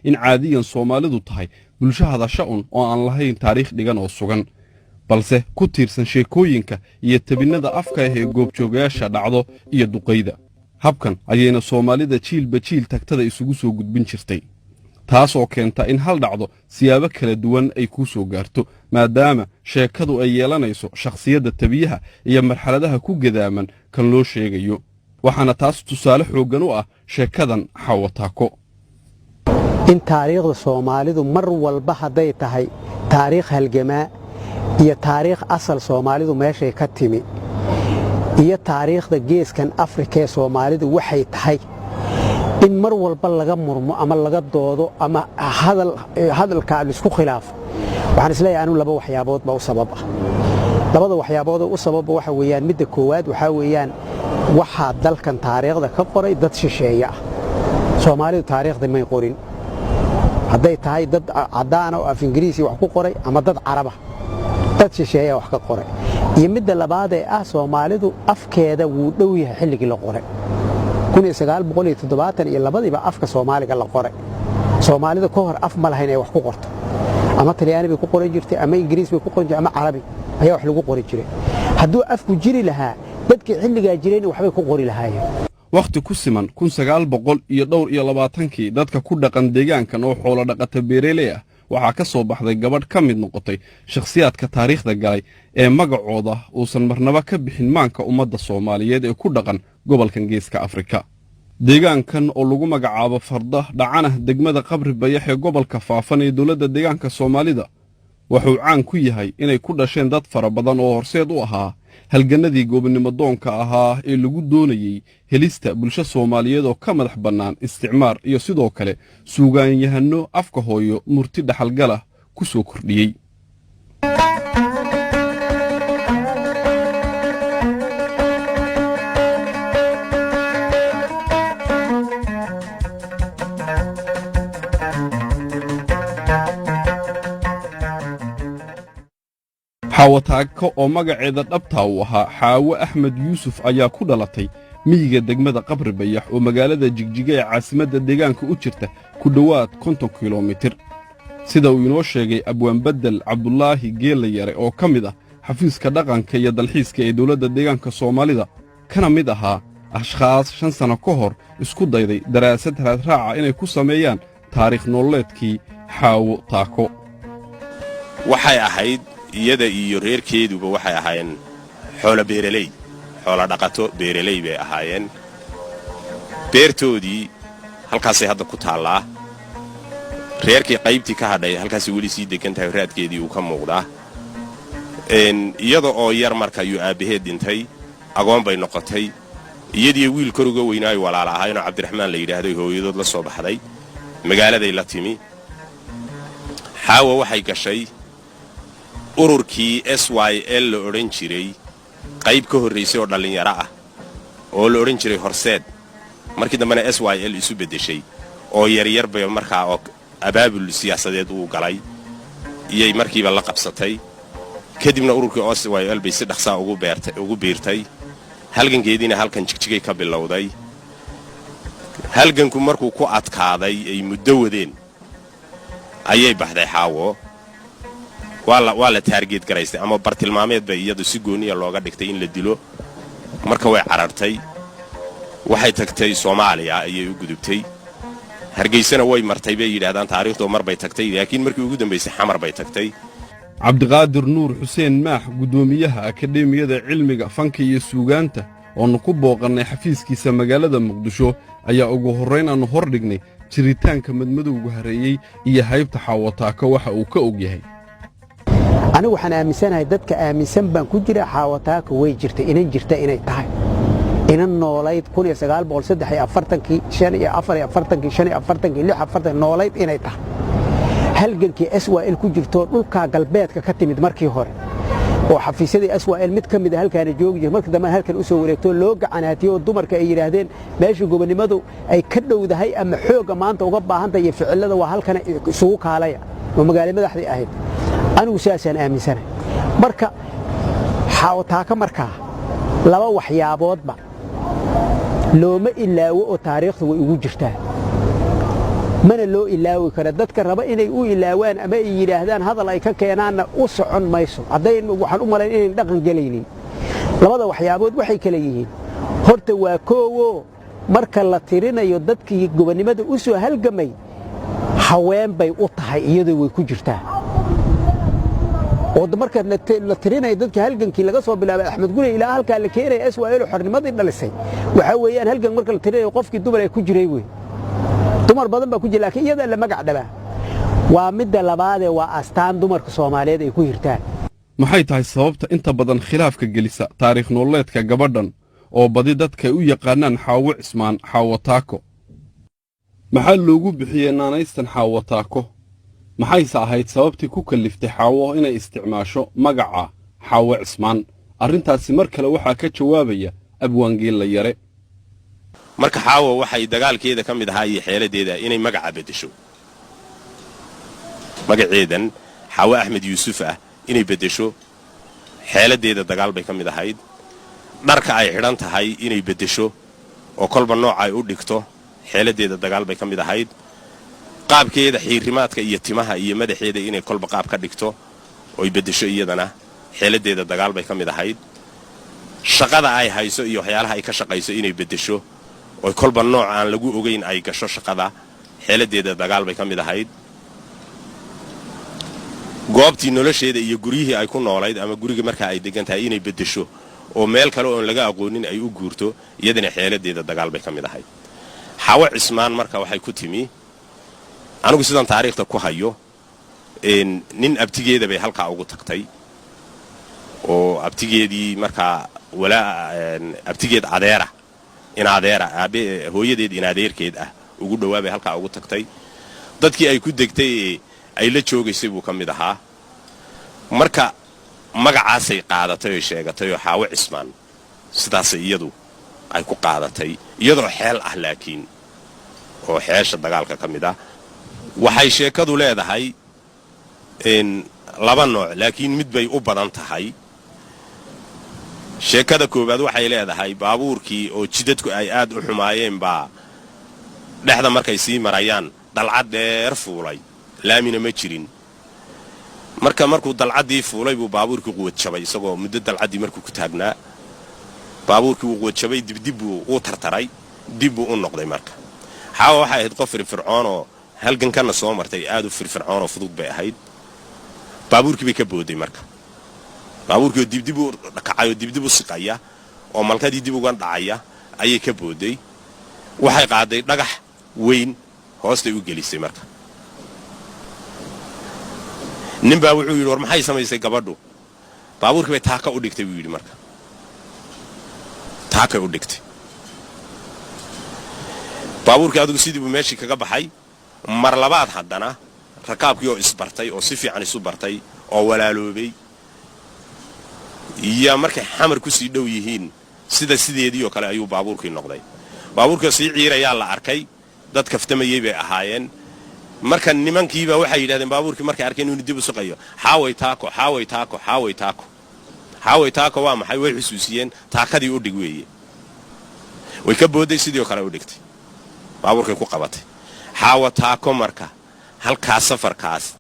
in caadiyan Soomaalidu tahay bulsho hadasho oo aan lahayn taariikh dhigan oo sugan balse ku tiirsan sheekooyinka iyo tabinnada afka ee goobjoogayaasha dhacdo iyo duqeyda habkan ayayna Soomaalida jiilba jiil tagtada isugu soo gudbin jirtay taas oo keenta in hal dhacdo siyaabo kala duwan ay ku soo gaarto maadaama sheekadu ay yeelanayso shakhsiyadda tabiyaha iyo marxaladaha ku gadaaman kan loo sheegayo waxaana taas tusaale xoogan u ah sheekadan Xaawo Taako in taariikhda Soomaalidu mar walba haday tahay taariikh halgamaa iyo taariikh asal Soomaalidu meeshay ka timi iyo taariikhda geeskan Afrika ee Soomaalidu waxay tahay in mar walba laga murmo ama laga doodo ama hadalka isku khilaafo waxaan isleeyahay anu laba waxyaabood ba u sabab ah labada waxyaabood u sabab waxa weeyaan midda koowaad waxa weeyaan waxa dalkan taariikhda ka qoray dad shisheeye ah Soomaalidu taariikhda may qorin haday tahay dad cadaan oo af Ingiriisi wax ku qoray ama dad Carab ah dad shisheeye wax ka qoray iyo midda labaad ee ah Soomaalidu afkeeda wuu dhow yahay xilligii la qoray 1972 afka Soomaaliga la qoray Soomaalida ka hor af ma lahayn ay wax ku qorto ama Talyaani bay ku qoran jirtay ama Ingiriis bay ku qoran jirtay ama Carabi ayaa wax lagu qori jiray hadduu afku jiri lahaa dadkii xilliga jireen waxbay ku qori lahaayeen waqti ku siman 1922 dadka ku dhaqan deegaankan oo xoolo dhaqata beeraley ah waxaa ka soo baxday gabadh ka mid noqotay shakhsiyaadka taariikhda galay ee magacooda uusan marnaba ka bixin maanka ummadda Soomaaliyeed ee ku dhaqan gobolkan Geeska Afrika deegaankan oo lagu magacaabo Farda dhacana degmada Qabri Bayax ee gobolka Faafan ee dawladda deegaanka Soomaalida wuxuu caan ku yahay inay ku dhasheen dad fara badan oo horseed u ahaa halganadii goobnimo doonka ahaa ee lagu doonayay helista bulsho Soomaaliyeed oo ka madax bannaan isticmaar iyo sidoo kale suugaanyahano afka hooyo murti dhaxalgala ku soo kordhiyay Xaawo Taako oo magaceeda dhabta u ahaa Xaawo Axmed Yuusuf ayaa ku dhalatay miyiga degmada Qabri Bayax oo magaalada Jigjiga ee caasimadda deegaanka u jirta ku dhawaad 50 kiiloomitir sida uu inoo sheegay Abwaan Badel Cabdullaahi Geelayare oo ka mid ah xafiiska dhaqanka iyo dalxiiska ee dawladda deegaanka Soomaalida kana mid ahaa ashxaas 5 sano ka hor isku dayday daraasad raadraaca inay ku sameeyaan taariikh nololeedkii Xaawo Taako waxay ahayd iyada iyo reerkeeduba waxay ahaayeen xoolo beeraley xoolo dhaqato beeraley bay ahaayeen beertoodii halkaasay hadda ku taallaa reerkii qaybtii ka hadhay halkaasay weli sii degan tahay raadkeedii uu ka muuqdaa iyada oo yar marka ayuu aabbaheed dhintay agoon bay noqotay iyadii wiil kor uga weynaayo walaal ahaayeenoo Cabdiraxmaan la yidhaahday hooyadood la soo baxday magaaladay la timi Xaawo waxay gashay ururkii SYL la oran jiray qayb ka horeysay oo dhalinyaro ah oo la oran jiray horseed markii dambena SYL isu bedeshay oo yar bay markaa oo abaabul siyaasadeed uu galay iyay markiiba la qabsatay kadibna ururkii SYL bay si dhaqso ugu beertay halgankeediina halkan Jigjigay ka bilowday halganku markuu ku adkaaday ay muddo wadeen ayay baxday Xaawo waa la target garaystay ama bartilmaameed bay iyadu si gooniya looga dhigtay in la dilo marka way carartay waxay tagtay Soomaaliya ayay u gudubtay Hargeysana way martay bay yiraahdaan taariikhdu mar bay tagtay laakiin markii ugu dambeysay Xamar bay tagtay Cabdiqaadir Nuur Xuseen Maax gudoomiyaha Akadeemiyada Cilmiga Fanka iyo Suugaanta oo ku booqanay xafiiskiisa magaalada Muqdisho ayaa ugu horeyn aanu hor dhignay jiritaanka madmadowga hareeyay iyo haybta Xaawo Taako waxa uu ka og yahay anigu waxaan aaminsanahay dadka aaminsan baan ku jira Xaawo Taako way jirtay inay tahay inan noolayd 1940 noolayd inay tahay halgankii SYL ku jirto dhulka galbeedka ka timid markii hore oo xafiisyadii SYL mid ka mid ah halkaan joogi jiray markii dambe halkan u soo wareegto loo gacanaatiyo dumarka ay yiraahdeen meesha gobonimadu ay ka dhowdahay ama xooga maanta uga baahan tahay ficilada waa halkan isugu kaalaya oo magaalada madaxdii ahayd anigu siyaasaan aaminsanahay marka Xaawo Taako marka laba waxyaaboodba looma ilaawo oo taariikhdu way ugu jirtaa mana loo ilaawi karo dadka raba inay u ilaawaan ama ay yidhaahdaan hadal ay ka keenaanna u socon mayso waxaan u malayn inayn dhaqan gelaynin labada waxyaabood waxay kala yihiin horta waa koowo marka la tirinayo dadkii gobonnimada u soo halgamay haween bay u tahay iyadoo way ku jirtaa oo marka la tirinayo dadka halgankii laga soo bilaabay Axmed Gurey ilaa halka la keenay SYL xornimadii dhalisay waxa weeyaan halgan marka la tirinayo qofkii dumar ay ku jiray way dumar badan baa ku jira laakiin iyada la magac dhaba waa midda labaad ee waa astaan dumarka Soomaaliyeed ay ku hirtaan maxay tahay sababta inta badan khilaafka gelisa taariikh nololeedka gabadhan oo badi dadka u yaqaanaan Xaawo Cismaan Xaawo Taako maxaa loogu bixiyay naanaystan Xaawo Taako maxayse ahayd sababtii ku kaliftay Xaawo inay isticmaasho magaca Xaawo Cismaan arrintaasi mar kale waxaa ka jawaabaya abwaangeel la yare marka Xaawo waxay dagaalkeeda ka mid ahaa iyo xeeladeeda inay magaca bedesho magaceedan Xaawo Axmed Yuusuf ah inay bedesho xeeladeeda dagaal bay ka mid ahayd dharka ay xidhan tahay inay bedesho oo kolba nooc ay u dhigto xeeladeeda dagaal bay ka mid ahayd qaabkeeda xiirimaadka iyo timaha iyo madaxeeda inay kolba qaab ka dhigto oo ay bedesho iyadana xeeladeeda dagaal bay ka mid ahayd shaqada ay hayso iyo waxyaalaha ay ka shaqayso inay bedesho oo kolba nooc aan lagu ogeyn ay gasho shaqada xeeladeeda dagaal bay ka mid ahayd goobtii nolosheeda iyo guriyihii ay ku noolayd ama guriga marka ay degan tahay inay bedesho oo meel kale oo laga aqoonin ay u guurto iyadana xeeladeeda dagaal bay ka mid ahayd Xaawo Cismaan marka waxay ku timi anigu sidan taariikhda ku hayo nin abtigeeda bay halka ugu tagtay oo abtigeedii marka abtigeed adeera aabe hooyadeed in adeerkeed ah ugu dhawaabay halka ugu tagtay dadkii ay ku degtay ay la joogaysay buu ka mid ahaa marka magacaasay qaadatay oo sheegatay oo Xaawo Cismaan sidaas iyadu ay ku qaadatay iyadoo xeel ah laakiin oo xeesha dagaalka ka mid ah waxay sheekadu leedahay laba nooc laakiin mid bay u badan tahay sheekada koobaad waxay leedahay baabuurkii oo jidadku ay aad u xumaayeen baa dhexda markay sii marayaan dalcad dheer fuulay laamina ma jirin markuu dalcadii fuulay buu baabuurkii quwad jabay isagoo muddo dalcadii markuu ku taagnaa baabuurkii uu quwad jabay dib uu tartaray dib uu u noqday marka Xaawo waxay ahayd qof firfircoon oo halgankana soo martay aad u firfircoon oo fudud bay ahayd baabuurkii bay ka booday marka baabuurkii dib u dhacay dib u siqaya oo malkadii dib uga dhacaya ayay ka booday waxay qaaday dhagax weyn hoostay u gelisay marka ninbaa wuxuu yiri war maxay samaysay gabadhu baabuurkii bay taaka u dhigtay buu yiri marka taaka u dhigtay baabuurkii adigu sidii buu meeshii kaga baxay mar labaad haddana rakaabkii oo isbartay oo si fiican isu bartay oo walaaloobay iyo markay xamar ku sii dhow yihiin sideedii oo kale ayuu baabuurkii noqday baabuurkii sii ciirayaa la arkay dad kaftamayay bay ahaayeen marka nimankiiba waxay yidhaahdeen baabuurkii markay arkeen inuu dib u suqayo Xaawo Taako waa maxay way xusuusiyeen taakadii u dhig weeye way ka booday sidii oo kale u dhigtay baabuurkii ku qabatay Xaawo Taako marka halkaas safarkaas